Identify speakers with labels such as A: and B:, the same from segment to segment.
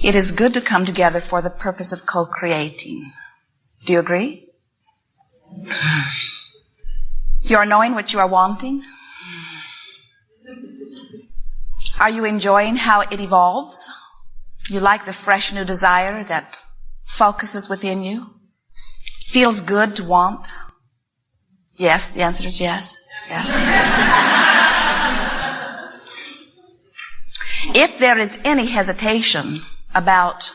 A: It is good to come together for the purpose of co-creating. Do you agree? You are knowing what you are wanting? Are you enjoying how it evolves? You like the fresh new desire that focuses within you? Feels good to want? Yes, the answer is yes. Yes. If there is any hesitation about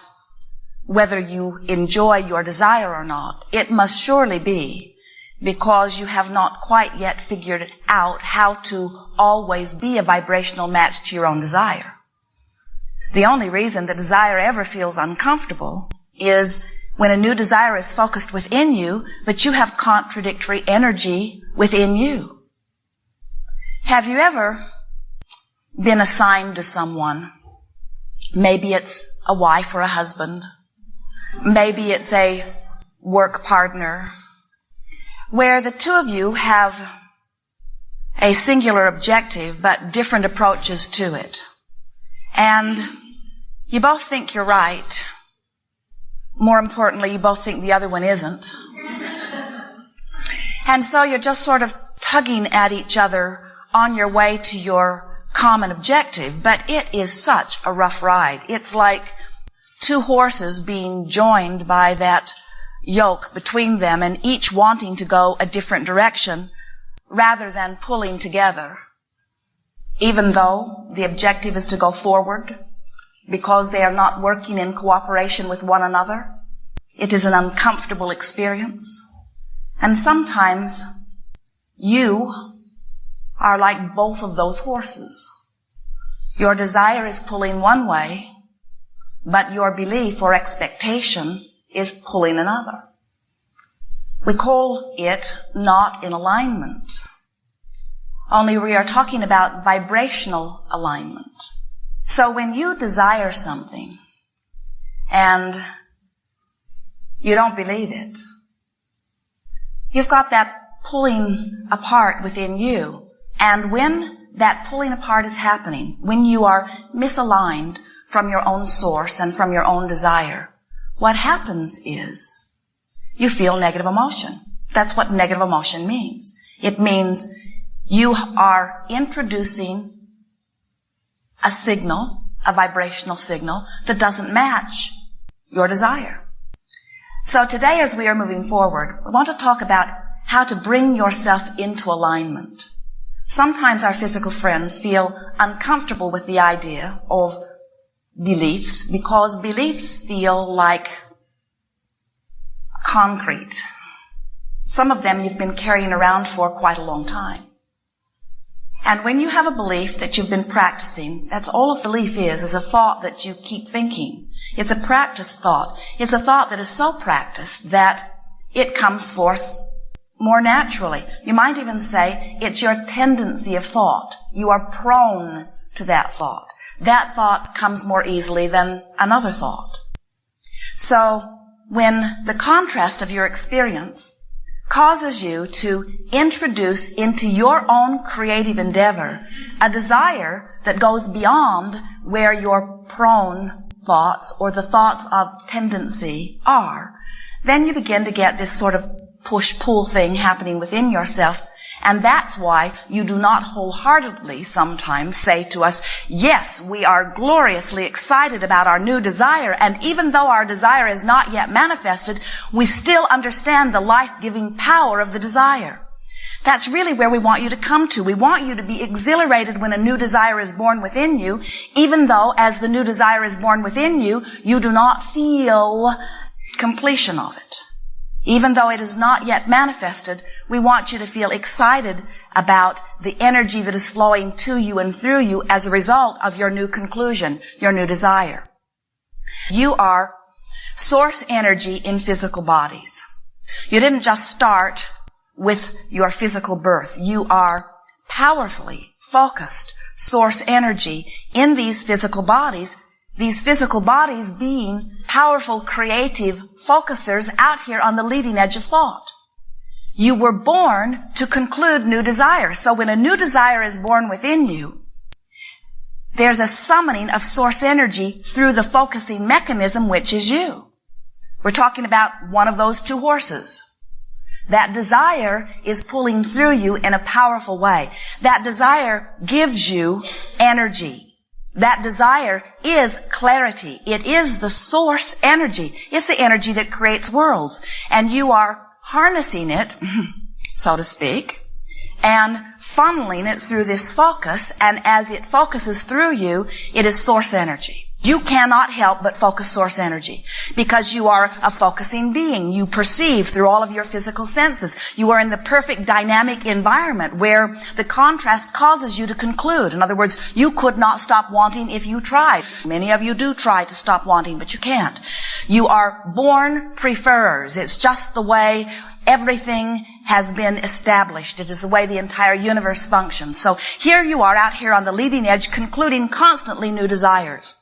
A: whether you enjoy your desire or not, it must surely be because you have not quite yet figured out how to always be a vibrational match to your own desire. The only reason that desire ever feels uncomfortable is when a new desire is focused within you, but you have contradictory energy within you. Have you ever been assigned to someone? Maybe it's a wife or a husband. Maybe it's a work partner, where the two of you have a singular objective but different approaches to it. And you both think you're right. More importantly, you both think the other one isn't. And so you're just sort of tugging at each other on your way to your common objective, but it is such a rough ride. It's like two horses being joined by that yoke between them and each wanting to go a different direction rather than pulling together. Even though the objective is to go forward because they are not working in cooperation with one another, it is an uncomfortable experience. And sometimes you are like both of those horses. Your desire is pulling one way, but your belief or expectation is pulling another. We call it not in alignment. Only we are talking about vibrational alignment. So when you desire something and you don't believe it, you've got that pulling apart within you. And when that pulling apart is happening, when you are misaligned from your own source and from your own desire, what happens is you feel negative emotion. That's what negative emotion means. It means you are introducing a signal, a vibrational signal, that doesn't match your desire. So today, as we are moving forward, we want to talk about how to bring yourself into alignment. Sometimes our physical friends feel uncomfortable with the idea of beliefs because beliefs feel like concrete. Some of them you've been carrying around for quite a long time. And when you have a belief that you've been practicing, that's all a belief is a thought that you keep thinking. It's a practice thought. It's a thought that is so practiced that it comes forth more naturally. You might even say it's your tendency of thought. You are prone to that thought. That thought comes more easily than another thought. So when the contrast of your experience causes you to introduce into your own creative endeavor a desire that goes beyond where your prone thoughts or the thoughts of tendency are, then you begin to get this sort of push-pull thing happening within yourself. And that's why you do not wholeheartedly sometimes say to us, yes, we are gloriously excited about our new desire, and even though our desire is not yet manifested, we still understand the life-giving power of the desire. That's really where we want you to come to. We want you to be exhilarated when a new desire is born within you, even though as the new desire is born within you, you do not feel completion of it. Even though it is not yet manifested, we want you to feel excited about the energy that is flowing to you and through you as a result of your new conclusion, your new desire. You are source energy in physical bodies. You didn't just start with your physical birth. You are powerfully focused source energy in these physical bodies being powerful, creative focusers out here on the leading edge of thought. You were born to conclude new desires. So when a new desire is born within you, there's a summoning of source energy through the focusing mechanism, which is you. We're talking about one of those two horses. That desire is pulling through you in a powerful way. That desire gives you energy. That desire is clarity. It is the source energy. It's the energy that creates worlds. And you are harnessing it, so to speak, and funneling it through this focus. And as it focuses through you, it is source energy. You cannot help but focus source energy because you are a focusing being. You perceive through all of your physical senses. You are in the perfect dynamic environment where the contrast causes you to conclude. In other words, you could not stop wanting if you tried. Many of you do try to stop wanting, but you can't. You are born preferers. It's just the way everything has been established. It is the way the entire universe functions. So here you are out here on the leading edge, concluding constantly new desires.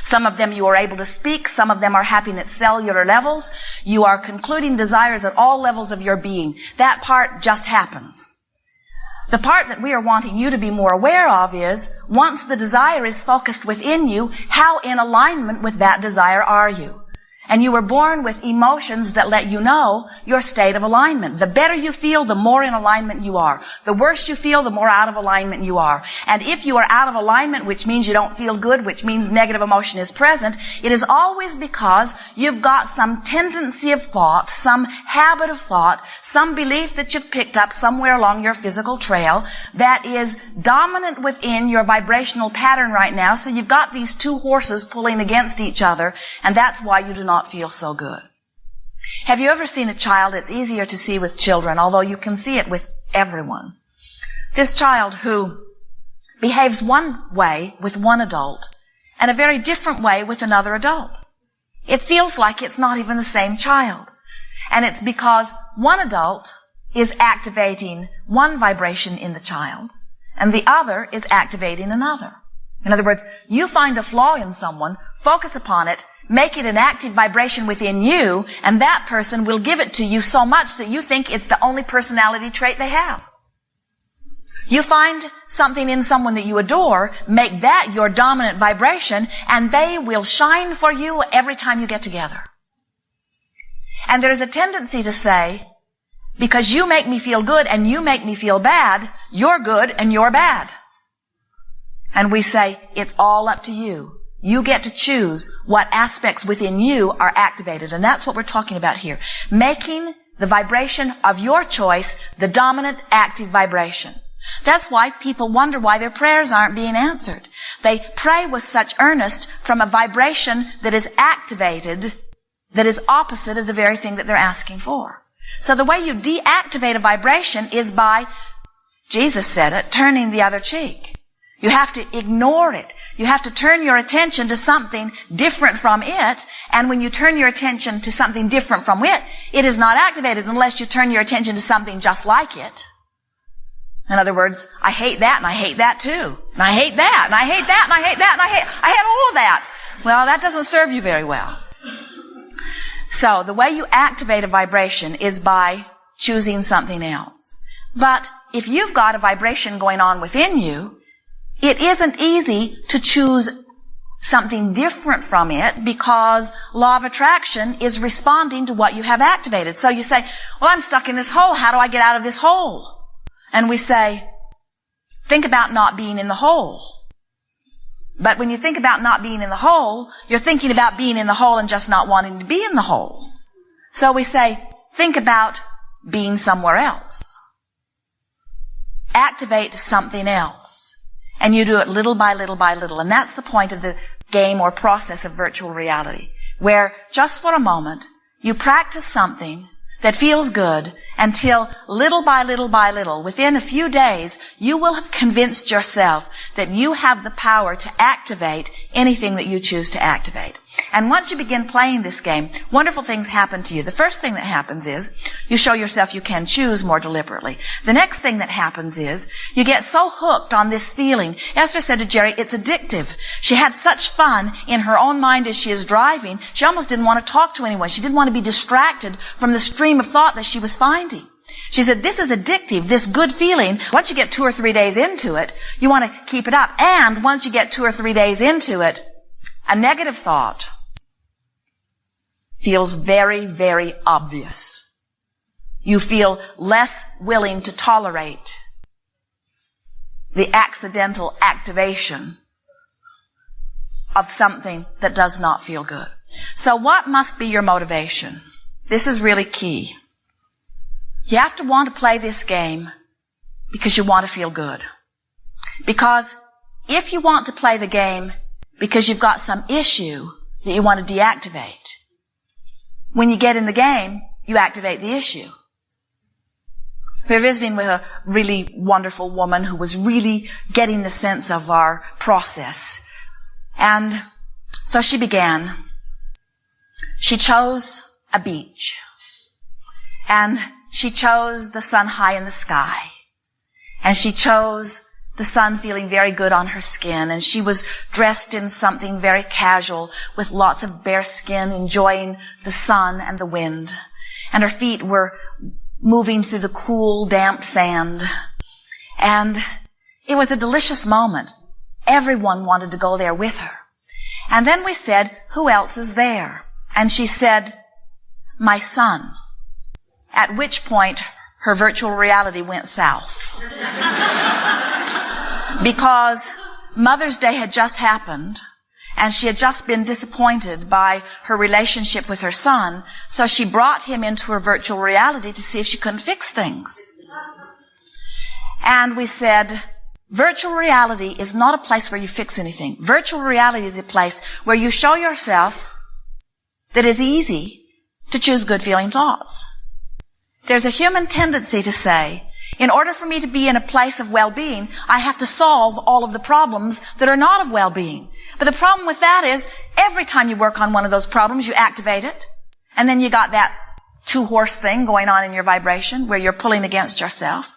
A: Some of them you are able to speak. Some of them are happening at cellular levels. You are concluding desires at all levels of your being. That part just happens. The part that we are wanting you to be more aware of is, once the desire is focused within you, how in alignment with that desire are you? And you were born with emotions that let you know your state of alignment. The better you feel, the more in alignment you are. The worse you feel, the more out of alignment you are. And if you are out of alignment, which means you don't feel good, which means negative emotion is present, it is always because you've got some tendency of thought, some habit of thought, some belief that you've picked up somewhere along your physical trail that is dominant within your vibrational pattern right now. So you've got these two horses pulling against each other, and that's why you do not feel so good. Have you ever seen a child? It's easier to see with children, although you can see it with everyone. This child who behaves one way with one adult and a very different way with another adult. It feels like it's not even the same child. And it's because one adult is activating one vibration in the child and the other is activating another. In other words, you find a flaw in someone, focus upon it, make it an active vibration within you, and that person will give it to you so much that you think it's the only personality trait they have. You find something in someone that you adore, make that your dominant vibration, and they will shine for you every time you get together. And there's a tendency to say, because you make me feel good and you make me feel bad, you're good and you're bad. And we say, it's all up to you. You get to choose what aspects within you are activated. And that's what we're talking about here. Making the vibration of your choice the dominant active vibration. That's why people wonder why their prayers aren't being answered. They pray with such earnest from a vibration that is activated, that is opposite of the very thing that they're asking for. So the way you deactivate a vibration is by, Jesus said it, turning the other cheek. You have to ignore it. You have to turn your attention to something different from it. And when you turn your attention to something different from it, it is not activated unless you turn your attention to something just like it. In other words, I hate that and I hate that too. And I hate that and I hate that and I hate that and I hate all of that. Well, that doesn't serve you very well. So the way you activate a vibration is by choosing something else. But if you've got a vibration going on within you, it isn't easy to choose something different from it because law of attraction is responding to what you have activated. So you say, well, I'm stuck in this hole. How do I get out of this hole? And we say, think about not being in the hole. But when you think about not being in the hole, you're thinking about being in the hole and just not wanting to be in the hole. So we say, think about being somewhere else. Activate something else. And you do it little by little by little. And that's the point of the game or process of virtual reality, where just for a moment, you practice something that feels good until little by little by little, within a few days, you will have convinced yourself that you have the power to activate anything that you choose to activate. And once you begin playing this game, wonderful things happen to you. The first thing that happens is you show yourself you can choose more deliberately. The next thing that happens is you get so hooked on this feeling. Esther said to Jerry, it's addictive. She had such fun in her own mind as she is driving. She almost didn't want to talk to anyone. She didn't want to be distracted from the stream of thought that she was finding. She said, this is addictive, this good feeling. Once you get 2 or 3 days into it, you want to keep it up. And once you get 2 or 3 days into it, a negative thought feels very, very obvious. You feel less willing to tolerate the accidental activation of something that does not feel good. So what must be your motivation? This is really key. You have to want to play this game because you want to feel good. Because if you want to play the game because you've got some issue that you want to deactivate, when you get in the game, you activate the issue. We were visiting with a really wonderful woman who was really getting the sense of our process. And so she began. She chose a beach. And she chose the sun high in the sky. And she chose the sun feeling very good on her skin. And she was dressed in something very casual with lots of bare skin, enjoying the sun and the wind. And her feet were moving through the cool, damp sand. And it was a delicious moment. Everyone wanted to go there with her. And then we said, who else is there? And she said, my son. At which point, her virtual reality went south. Because Mother's Day had just happened, and she had just been disappointed by her relationship with her son, so she brought him into her virtual reality to see if she couldn't fix things. And we said, virtual reality is not a place where you fix anything. Virtual reality is a place where you show yourself that it's easy to choose good feeling thoughts. There's a human tendency to say, in order for me to be in a place of well-being, I have to solve all of the problems that are not of well-being. But the problem with that is, every time you work on one of those problems, you activate it. And then you got that 2-horse thing going on in your vibration where you're pulling against yourself.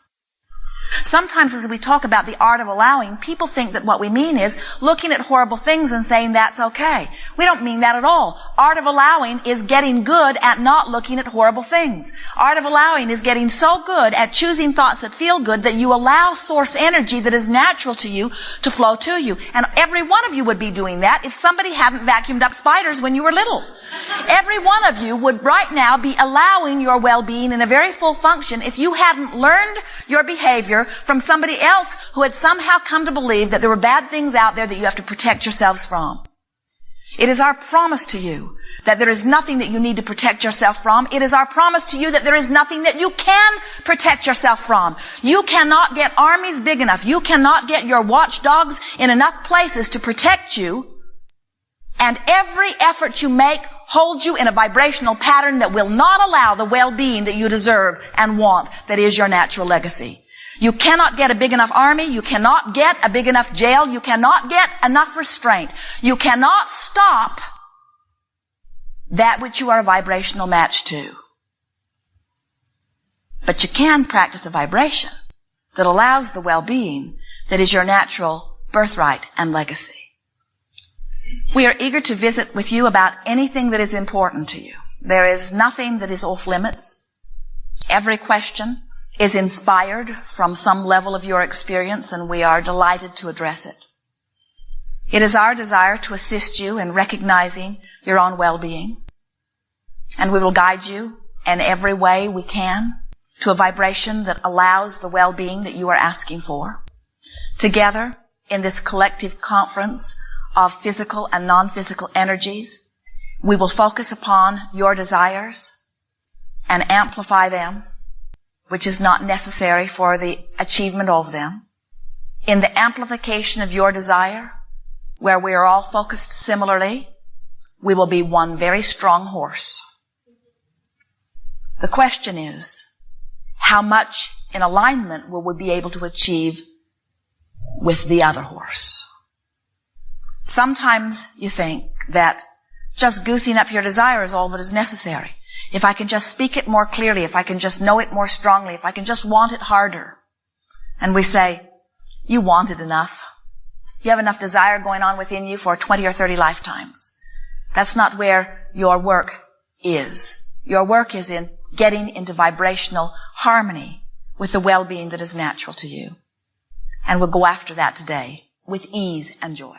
A: Sometimes as we talk about the art of allowing, people think that what we mean is looking at horrible things and saying that's okay. We don't mean that at all. Art of allowing is getting good at not looking at horrible things. Art of allowing is getting so good at choosing thoughts that feel good that you allow source energy that is natural to you to flow to you. And every one of you would be doing that if somebody hadn't vacuumed up spiders when you were little. Every one of you would right now be allowing your well-being in a very full function if you hadn't learned your behavior from somebody else who had somehow come to believe that there were bad things out there that you have to protect yourselves from. It is our promise to you that there is nothing that you need to protect yourself from. It is our promise to you that there is nothing that you can protect yourself from. You cannot get armies big enough. You cannot get your watchdogs in enough places to protect you. And every effort you make holds you in a vibrational pattern that will not allow the well-being that you deserve and want, that is your natural legacy. You cannot get a big enough army. You cannot get a big enough jail. You cannot get enough restraint. You cannot stop that which you are a vibrational match to. But you can practice a vibration that allows the well-being that is your natural birthright and legacy. We are eager to visit with you about anything that is important to you. There is nothing that is off limits. Every question is inspired from some level of your experience, and we are delighted to address it. It is our desire to assist you in recognizing your own well-being, and we will guide you in every way we can to a vibration that allows the well-being that you are asking for. Together, in this collective conference of physical and non-physical energies, we will focus upon your desires and amplify them, which is not necessary for the achievement of them. In the amplification of your desire, where we are all focused similarly, we will be one very strong horse. The question is, how much in alignment will we be able to achieve with the other horse? Sometimes you think that just goosing up your desire is all that is necessary. If I can just speak it more clearly, if I can just know it more strongly, if I can just want it harder. And we say, you want it enough. You have enough desire going on within you for 20 or 30 lifetimes. That's not where your work is. Your work is in getting into vibrational harmony with the well-being that is natural to you. And we'll go after that today with ease and joy.